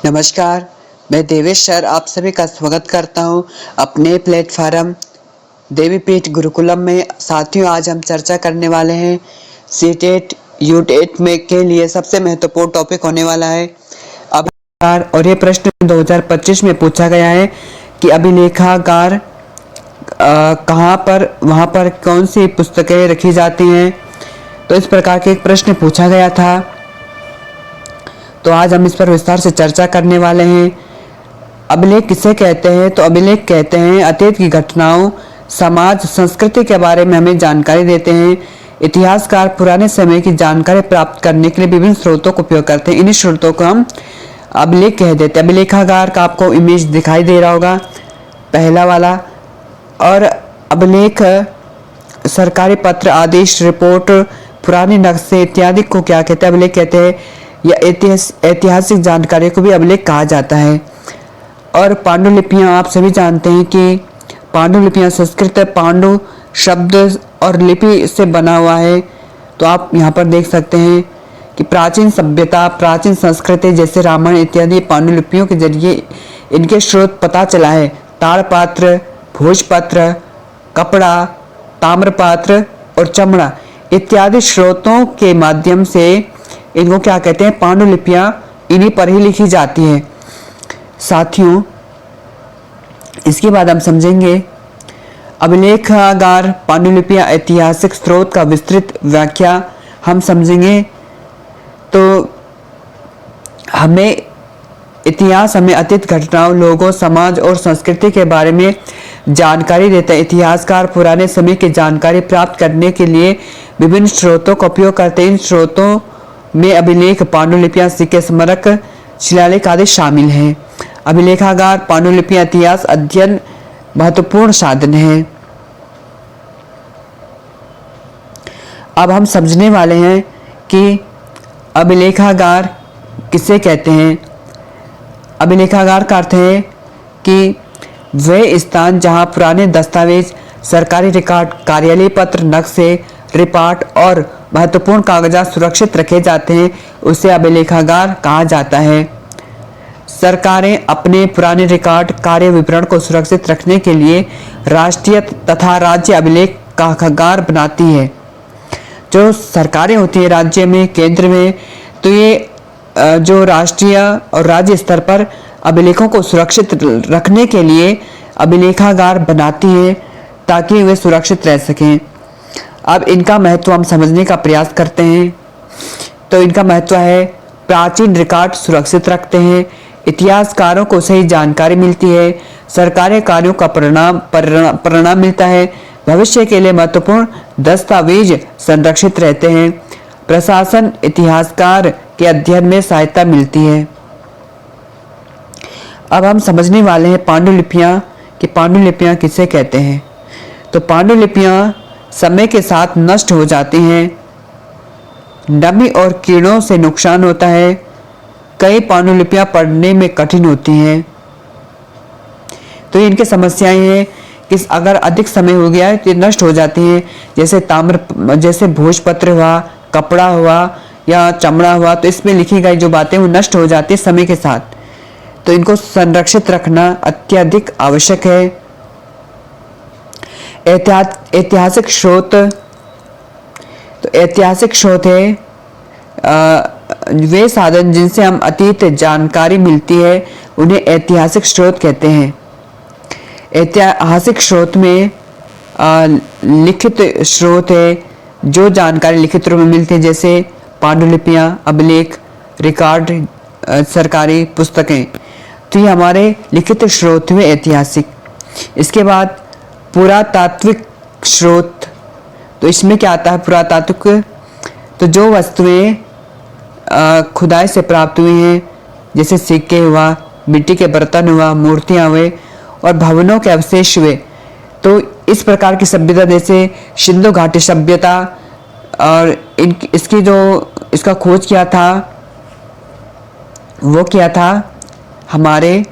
नमस्कार, मैं देवेश सर आप सभी का स्वागत करता हूं अपने प्लेटफॉर्म देवीपीठ गुरुकुलम में। साथियों, आज हम चर्चा करने वाले हैं सीटेट यूटेट में के लिए सबसे महत्वपूर्ण टॉपिक होने वाला है अभिलेखागार। और ये प्रश्न 2025 में पूछा गया है कि अभिलेखागार कहाँ पर, वहाँ पर कौन सी पुस्तकें रखी जाती हैं। तो इस प्रकार के एक प्रश्न पूछा गया था, तो आज हम इस पर विस्तार से चर्चा करने वाले हैं। अभिलेख किसे कहते हैं? तो अभिलेख कहते हैं अतीत की घटनाओं, समाज, संस्कृति के बारे में हमें जानकारी देते हैं। इतिहासकार पुराने समय की जानकारी प्राप्त करने के लिए विभिन्न स्रोतों का उपयोग करते हैं। इन्हीं स्रोतों को हम अभिलेख कह देते हैं। अभिलेखागार का आपको इमेज दिखाई दे रहा होगा, पहला वाला। और अभिलेख सरकारी पत्र, आदेश, रिपोर्ट, पुराने नक्शे इत्यादि को क्या कहते हैं? अभिलेख कहते हैं। या ऐतिहासिक जानकारी को भी अभिलेख कहा जाता है। और पांडुलिपियां, आप सभी जानते हैं कि पांडुलिपियां संस्कृत पांडु शब्द और लिपि से बना हुआ है। तो आप यहाँ पर देख सकते हैं कि प्राचीन सभ्यता, प्राचीन संस्कृति जैसे रामायण इत्यादि पांडुलिपियों के जरिए इनके स्रोत पता चला है। ताड़पत्र, भोजपत्र, कपड़ा, ताम्रपत्र और चमड़ा इत्यादि स्रोतों के माध्यम से इनको क्या कहते हैं? पांडुलिपियां इन्हीं पर ही लिखी जाती है। साथियों, इसके बाद हम समझेंगे अभिलेखागार, पांडुलिपियां, ऐतिहासिक स्रोत का विस्तृत व्याख्या हम समझेंगे। तो हमें इतिहास हमें अतीत घटनाओं, लोगों, समाज और संस्कृति के बारे में जानकारी देता है। इतिहासकार पुराने समय की जानकारी प्राप्त करने के लिए विभिन्न स्रोतों का उपयोग करते हैं। इन स्रोतों में अभिलेख, पांडुलिपियां, सिक्के, स्मारक, शिलालेख आदि शामिल हैं। अभिलेखागार, पांडुलिपियां इतिहास अध्ययन महत्वपूर्ण साधन है। अब हम समझने वाले हैं कि अभिलेखागार किसे कहते हैं। अभिलेखागार का अर्थ है कि वह स्थान जहां पुराने दस्तावेज, सरकारी रिकॉर्ड, कार्यालय पत्र, नक्शे, रिपोर्ट और महत्वपूर्ण कागजात सुरक्षित रखे जाते हैं, उसे अभिलेखागार कहा जाता है। सरकारें अपने पुराने रिकॉर्ड, कार्य विवरण को सुरक्षित रखने के लिए राष्ट्रीय तथा राज्य अभिलेखागार बनाती है। जो सरकारें होती है राज्य में, केंद्र में, तो ये जो राष्ट्रीय और राज्य स्तर पर अभिलेखों को सुरक्षित रखने के लिए अभिलेखागार बनाती है ताकि वे सुरक्षित रह सकें। अब इनका महत्व हम समझने का प्रयास करते हैं। तो इनका महत्व है, प्राचीन रिकॉर्ड सुरक्षित रखते हैं, इतिहासकारों को सही जानकारी मिलती है, सरकारी कार्यों का परिणाम मिलता है, भविष्य के लिए महत्वपूर्ण दस्तावेज संरक्षित रहते हैं, प्रशासन, इतिहासकार के अध्ययन में सहायता मिलती है। अब हम समझने वाले हैं पांडुलिपियां कि पांडुलिपियां किसे कहते हैं। तो पांडुलिपियां समय के साथ नष्ट हो जाती हैं, नमी और कीड़ों से नुकसान होता है, कई पांडुलिपियां पढ़ने में कठिन होती हैं। तो इनकी समस्याएं हैं कि अगर अधिक समय हो गया है तो नष्ट हो जाती हैं। जैसे भोजपत्र हुआ, कपड़ा हुआ या चमड़ा हुआ, तो इसमें लिखी गई जो बातें वो नष्ट हो जाती है समय के साथ। तो इनको संरक्षित रखना अत्यधिक आवश्यक है। ऐतिहासिक स्रोत, तो ऐतिहासिक स्रोत है वे साधन जिनसे हम अतीत जानकारी मिलती है, उन्हें ऐतिहासिक स्रोत कहते हैं। ऐतिहासिक स्रोत में लिखित स्रोत है जो जानकारी लिखित रूप में मिलती है, जैसे पांडुलिपियां, अभिलेख, रिकॉर्ड, सरकारी पुस्तकें। तो ये हमारे लिखित स्रोत हुए ऐतिहासिक। इसके बाद पुरातात्विक स्रोत, तो इसमें क्या आता है? पुरातात्विक, तो जो वस्तुएं खुदाई से प्राप्त हुई हैं, जैसे सिक्के हुआ, मिट्टी के बर्तन हुआ, मूर्तियां हुए और भवनों के अवशेष हुए। तो इस प्रकार की सभ्यता जैसे सिंधु घाटी सभ्यता, और इसका खोज किया था, वो किया था हमारे।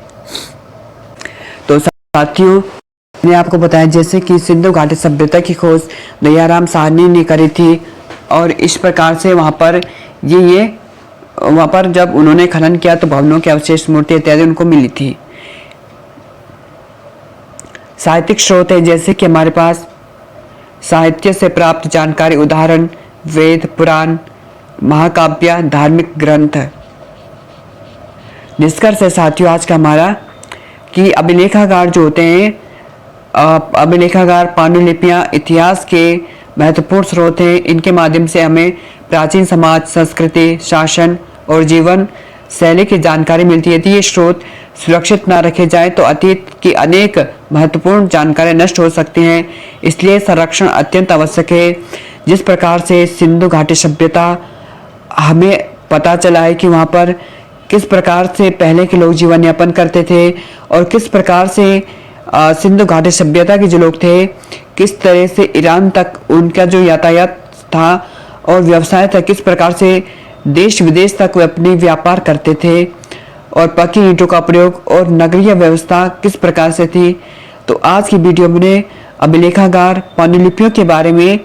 तो साथियों, मैंने आपको बताया जैसे कि सिंधु घाटी सभ्यता की खोज दयाराम साहनी ने करी थी, और इस प्रकार से वहाँ पर ये वहाँ पर जब उन्होंने खनन किया तो भवनों के अवशेष, मूर्ति इत्यादि उनको मिली थी। साहित्यिक स्रोत है जैसे कि हमारे पास साहित्य से प्राप्त जानकारी, उदाहरण वेद, पुराण, महाकाव्य, धार्मिक ग्रंथ। निष्कर्ष है साथियों आज का हमारा कि अभिलेखागार जो होते हैं, अभिलेखागार, पांडुलिपियां इतिहास के महत्वपूर्ण स्रोत हैं। इनके माध्यम से हमें प्राचीन समाज, संस्कृति, शासन और जीवन शैली की जानकारी मिलती है। यदि ये स्रोत सुरक्षित न रखे जाएं तो अतीत की अनेक महत्वपूर्ण जानकारी नष्ट हो सकती हैं। इसलिए संरक्षण अत्यंत आवश्यक है। जिस प्रकार से सिंधु घाटी सभ्यता हमें पता चला है कि वहाँ पर किस प्रकार से पहले के लोग जीवन यापन करते थे और किस प्रकार से सिंधु घाटी सभ्यता के जो लोग थे किस तरह से ईरान तक उनका जो यातायात था और व्यवसाय था, किस प्रकार से देश विदेश तक वे अपनी व्यापार करते थे और पक्की ईंटों का प्रयोग और नगरीय व्यवस्था किस प्रकार से थी। तो आज की वीडियो में अभिलेखागार, पांडुलिपियों के बारे में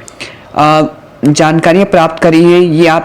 जानकारियाँ प्राप्त करी है। ये आप